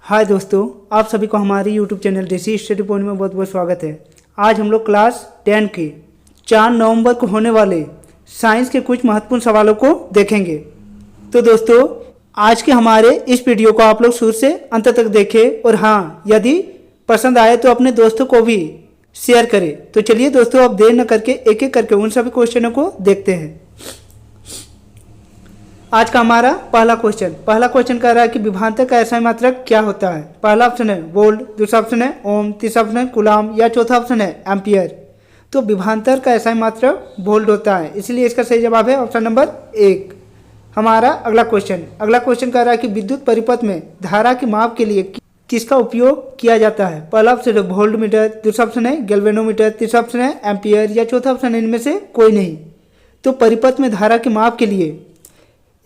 हाय दोस्तों, आप सभी को हमारे YouTube चैनल देसी स्टडी पॉइंट में बहुत बहुत स्वागत है। आज हम लोग क्लास 10 के 4 नवंबर को होने वाले साइंस के कुछ महत्वपूर्ण सवालों को देखेंगे। तो दोस्तों, आज के हमारे इस वीडियो को आप लोग शुरू से अंत तक देखें और हाँ, यदि पसंद आए तो अपने दोस्तों को भी शेयर करें। तो चलिए दोस्तों, अब देर न करके एक एक करके उन सभी क्वेश्चनों को देखते हैं। आज का हमारा पहला क्वेश्चन कह रहा है कि विभवांतर का SI मात्रक क्या होता है। पहला ऑप्शन है वोल्ट, दूसरा ऑप्शन है ओम, तीसरा ऑप्शन है कूलाम या चौथा ऑप्शन है एम्पियर। तो विभवांतर का SI मात्रक वोल्ट होता है, इसलिए इसका सही जवाब है ऑप्शन नंबर 1। हमारा अगला क्वेश्चन कह रहा है कि विद्युत परिपथ में धारा के माप के लिए किसका उपयोग किया जाता है। पहला ऑप्शन है वोल्ट मीटर, दूसरा ऑप्शन है गैल्वेनोमीटर, तीसरा ऑप्शन है एम्पियर या चौथा ऑप्शन है इनमें से कोई नहीं। तो परिपथ में धारा के माप के लिए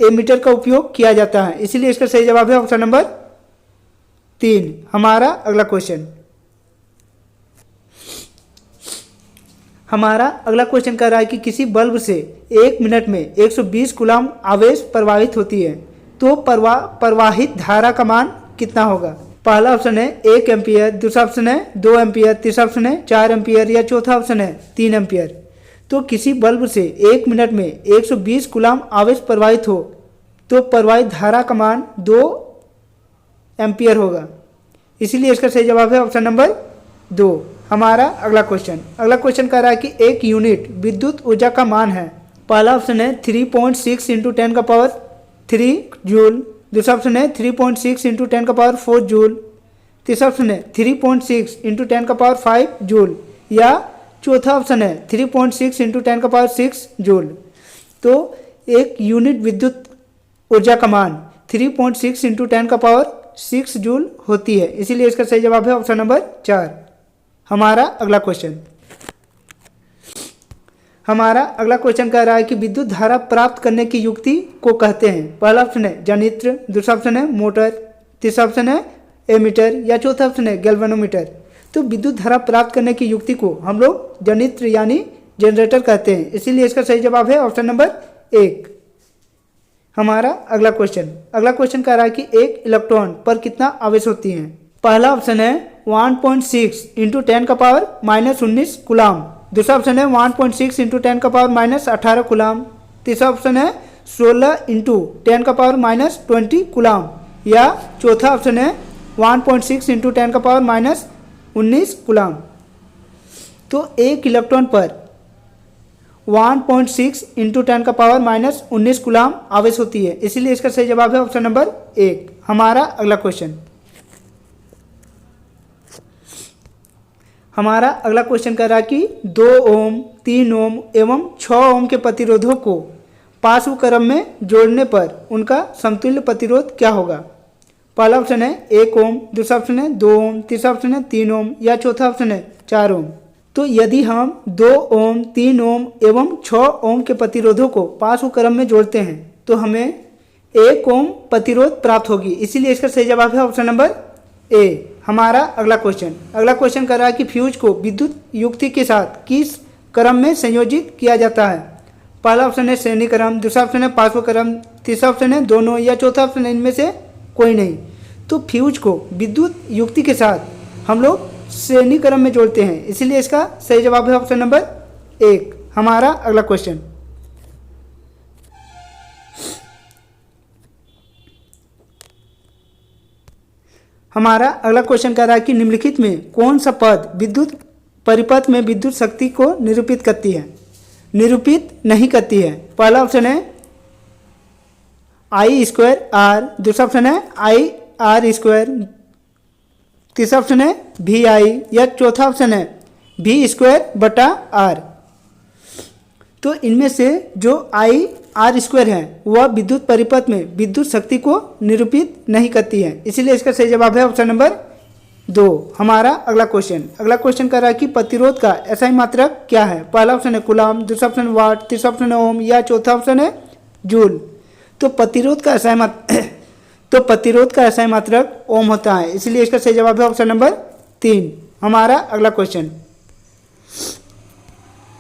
एमीटर का उपयोग किया जाता है, इसीलिए इसका सही जवाब है ऑप्शन नंबर 3। हमारा अगला क्वेश्चन कह रहा है कि किसी बल्ब से 1 मिनट में 120 कूलाम आवेश प्रवाहित होती है, तो प्रवाहित धारा का मान कितना होगा। पहला ऑप्शन है 1 एम्पियर, दूसरा ऑप्शन है 2 एम्पियर, तीसरा ऑप्शन है 4 एम्पियर या चौथा ऑप्शन है 3 एम्पियर। तो किसी बल्ब से 1 मिनट में 120 कूलाम आवेश प्रवाहित हो तो प्रवाहित धारा का मान 2 एम्पियर होगा, इसीलिए इसका सही जवाब है ऑप्शन नंबर 2। हमारा अगला क्वेश्चन कह रहा है कि एक यूनिट विद्युत ऊर्जा का मान है। पहला ऑप्शन है 3.6 इंटू 10 का पावर 3 जूल, दूसरा ऑप्शन है 3.6 इंटू 10 का पावर 4 जूल, तीसरा ऑप्शन है 3.6 इंटू 10 का पावर 5 जूल या चौथा ऑप्शन है 3.6 इंटू 10 का पावर 6 जूल। तो एक यूनिट विद्युत ऊर्जा का मान 3.6 इंटू 10 का पावर 6 जूल होती है, इसीलिए इसका सही जवाब है ऑप्शन नंबर 4। हमारा अगला क्वेश्चन कह रहा है कि विद्युत धारा प्राप्त करने की युक्ति को कहते हैं। पहला ऑप्शन है जनित्र, दूसरा ऑप्शन है मोटर, तीसरा ऑप्शन है एमीटर या चौथा ऑप्शन है गैल्वेनोमीटर। तो विद्युत धारा प्राप्त करने की युक्ति को हम लोग जनित्र यानी जनरेटर कहते हैं, इसीलिए इसका सही जवाब है ऑप्शन नंबर 1। हमारा अगला क्वेश्चन कह रहा है कि एक इलेक्ट्रॉन पर कितना आवेश होती है। पहला ऑप्शन है 1.6 इंटू 10 का पावर -19 कूलाम, दूसरा ऑप्शन है 1.6 इंटू 10 का पावर -18 कूलाम, तीसरा ऑप्शन है 16 इंटू 10 का पावर -20 कूलाम या चौथा ऑप्शन है 1.6 इंटू 10 का पावर -19 कूलाम। तो एक इलेक्ट्रॉन पर 1.6 इंटू 10 का पावर -19 कूलाम आवेश होती है, इसीलिए इसका सही जवाब है ऑप्शन नंबर 1। हमारा अगला क्वेश्चन कह रहा है कि 2 ओम, 3 ओम एवं 6 ओम के प्रतिरोधों को पार्श्व क्रम में जोड़ने पर उनका समतुल्य प्रतिरोध क्या होगा। पहला ऑप्शन है 1 ओम, दूसरा ऑप्शन है 2 ओम, तीसरा ऑप्शन है 3 ओम या चौथा ऑप्शन है 4 ओम। तो यदि हम 2 ओम, 3 ओम एवं 6 ओम के प्रतिरोधों को पार्श्व क्रम में जोड़ते हैं तो हमें 1 ओम प्रतिरोध प्राप्त होगी, इसीलिए इसका सही जवाब है ऑप्शन नंबर ए। हमारा अगला क्वेश्चन कर रहा है कि फ्यूज को विद्युत युक्ति के साथ किस क्रम में संयोजित किया जाता है। पहला ऑप्शन है श्रेणी क्रम, दूसरा ऑप्शन है पार्श्व क्रम, तीसरा ऑप्शन है दोनों या चौथा ऑप्शन है इनमें से कोई नहीं। तो फ्यूज को विद्युत युक्ति के साथ हम लोग श्रेणी क्रम में जोड़ते हैं, इसीलिए इसका सही जवाब है ऑप्शन नंबर 1। हमारा अगला क्वेश्चन कह रहा है कि निम्नलिखित में कौन सा पद विद्युत परिपथ में विद्युत शक्ति को निरूपित नहीं करती है। पहला ऑप्शन है I²R, दूसरा ऑप्शन है IR², तीसरा ऑप्शन है VI या चौथा ऑप्शन है V²/R। तो इनमें से जो IR² है वह विद्युत परिपथ में विद्युत शक्ति को निरूपित नहीं करती है, इसीलिए इसका सही जवाब है ऑप्शन नंबर 2। हमारा अगला क्वेश्चन कर रहा है कि प्रतिरोध का SI मात्रक क्या है। पहला ऑप्शन है कूलाम, दूसरा ऑप्शन है वाट, तीसरा ऑप्शन है ओम या चौथा ऑप्शन है जूल। तो प्रतिरोध का SI मात्रक ओम होता है, इसलिए इसका सही जवाब है ऑप्शन नंबर 3।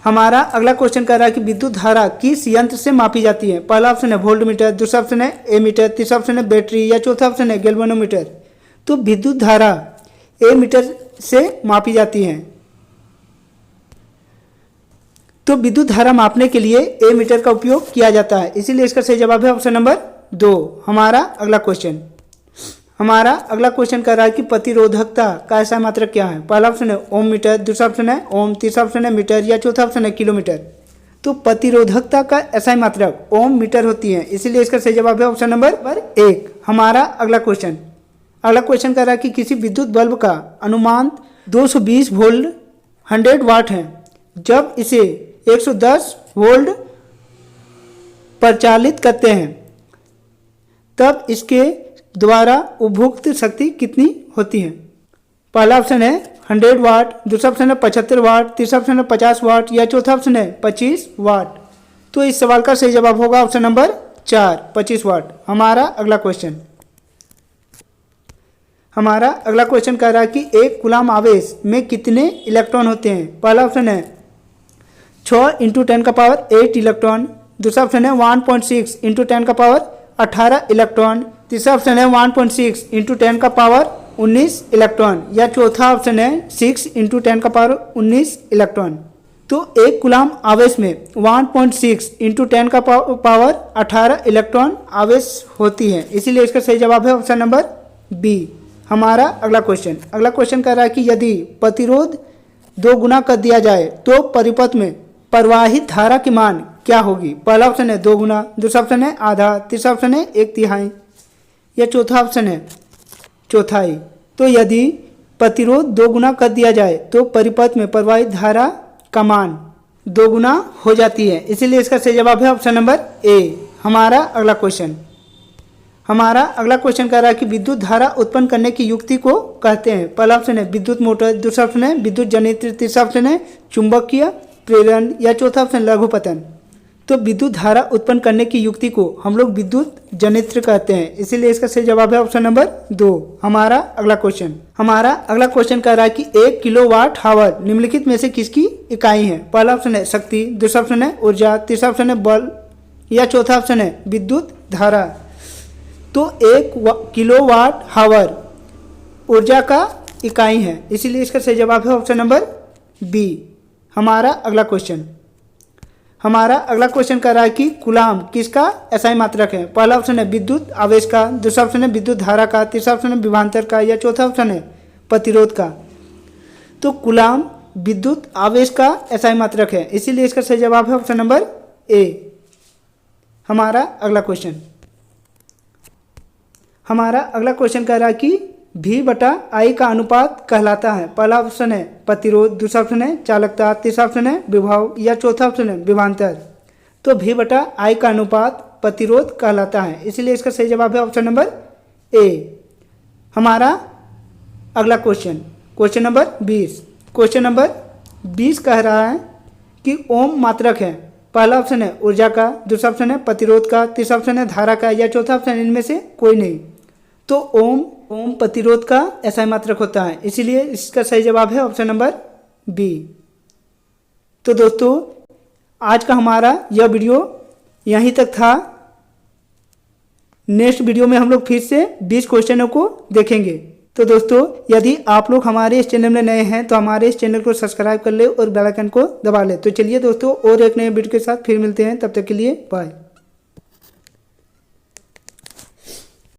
हमारा अगला क्वेश्चन कह रहा है कि विद्युत धारा किस यंत्र से मापी जाती है। पहला ऑप्शन है वोल्ट मीटर, दूसरा ऑप्शन है एमीटर, तीसरा ऑप्शन है बैटरी या चौथा ऑप्शन है गैल्वेनोमीटर। तो विद्युत धारा ए मीटर से मापी जाती है। तो विद्युत धारा मापने के लिए ए मीटर का उपयोग किया जाता है, इसीलिए इसका सही जवाब है ऑप्शन नंबर 2। हमारा अगला क्वेश्चन कह रहा है कि प्रतिरोधकता का ऐसा मात्रक क्या है। पहला ऑप्शन है ओम मीटर, दूसरा ऑप्शन है ओम, तीसरा ऑप्शन है मीटर या चौथा ऑप्शन है किलोमीटर। तो प्रतिरोधकता का ऐसा मात्रक ओम मीटर होती है, इसीलिए इसका सही जवाब है ऑप्शन नंबर 1। हमारा अगला क्वेश्चन कह रहा है कि किसी विद्युत बल्ब का अनुमान 220 वोल्ट 100 वाट है, जब इसे 110 वोल्ट पर चालित करते हैं तब इसके द्वारा उपभोक्त शक्ति कितनी होती है। पहला ऑप्शन है 100 वाट, दूसरा ऑप्शन है 75 वाट, तीसरा ऑप्शन है 50 वाट या चौथा ऑप्शन है 25 वाट। तो इस सवाल का सही जवाब होगा ऑप्शन नंबर 4, 25 वाट। हमारा अगला क्वेश्चन कह रहा है कि एक कूलाम आवेश में कितने इलेक्ट्रॉन होते हैं। पहला ऑप्शन है 6 × 10⁸ इलेक्ट्रॉन, दूसरा ऑप्शन है 1.6 × 10⁸ इलेक्ट्रॉन, तीसरा ऑप्शन है 1.6 × 10⁻19 इलेक्ट्रॉन या चौथा ऑप्शन है 6 × 10⁻19 इलेक्ट्रॉन। तो एक कूलाम आवेश में 1.6 × 10⁻18 इलेक्ट्रॉन आवेश होती है, इसीलिए इसका सही जवाब है ऑप्शन नंबर बी। हमारा अगला क्वेश्चन कह रहा है कि यदि प्रतिरोध 2 गुना कर दिया जाए तो परिपथ में प्रवाहित धारा की मान क्या होगी। पहला ऑप्शन है 2 गुना, दूसरा ऑप्शन है आधा, तीसरा ऑप्शन है 1/3 या चौथा ऑप्शन है चौथाई। तो यदि प्रतिरोध 2 गुना कर दिया जाए तो परिपथ में प्रवाहित धारा का मान 2 गुना हो जाती है, इसीलिए इसका सही जवाब है ऑप्शन नंबर ए। हमारा अगला क्वेश्चन कह रहा है कि विद्युत धारा उत्पन्न करने की युक्ति को कहते हैं। पहला ऑप्शन है विद्युत मोटर, दूसरा ऑप्शन है विद्युत जनित्र, तीसरा ऑप्शन है चुंबकीय प्रेरण या चौथा ऑप्शन लघुपतन। तो विद्युत धारा उत्पन्न करने की युक्ति को हम लोग विद्युत जनित्र कहते हैं, इसीलिए इसका सही जवाब है ऑप्शन नंबर 2। हमारा अगला क्वेश्चन कह रहा है कि 1 किलोवाट हावर निम्नलिखित में से किसकी इकाई है। पहला ऑप्शन है शक्ति, दूसरा ऑप्शन है ऊर्जा, तीसरा ऑप्शन है बल या चौथा ऑप्शन है विद्युत धारा। तो 1 किलोवाट हावर ऊर्जा का इकाई है, इसीलिए इसका सही जवाब है ऑप्शन नंबर बी। हमारा अगला क्वेश्चन कह रहा है कि कूलाम किसका एसआई मात्रक है। पहला ऑप्शन है विद्युत आवेश का, दूसरा ऑप्शन है विद्युत धारा का, तीसरा ऑप्शन है विभवांतर का या चौथा ऑप्शन है प्रतिरोध का। तो कूलाम विद्युत आवेश का एसआई मात्रक है, इसीलिए इसका सही जवाब है ऑप्शन नंबर ए। हमारा अगला क्वेश्चन कह रहा है कि V/I का अनुपात कहलाता है। पहला ऑप्शन है प्रतिरोध, दूसरा ऑप्शन है चालकता, तीसरा ऑप्शन है विभव या चौथा ऑप्शन है विभवांतर। तो V/I का अनुपात प्रतिरोध कहलाता है, इसलिए इसका सही जवाब है ऑप्शन नंबर ए। हमारा अगला क्वेश्चन नंबर 20 कह रहा है कि ओम मात्रक है। पहला ऑप्शन है ऊर्जा का, दूसरा ऑप्शन है प्रतिरोध का, तीसरा ऑप्शन है धारा का या चौथा ऑप्शन इनमें से कोई नहीं। तो ओम प्रतिरोध का एसआई मात्रक होता है, इसीलिए इसका सही जवाब है ऑप्शन नंबर बी। तो दोस्तों आज का हमारा यह वीडियो यहीं तक था। नेक्स्ट वीडियो में हम लोग फिर से 20 क्वेश्चनों को देखेंगे। तो दोस्तों यदि आप लोग हमारे इस चैनल में नए हैं तो हमारे इस चैनल को सब्सक्राइब कर ले और बेल आइकन को दबा ले। तो चलिए दोस्तों और एक नए वीडियो के साथ फिर मिलते हैं, तब तक के लिए बाय।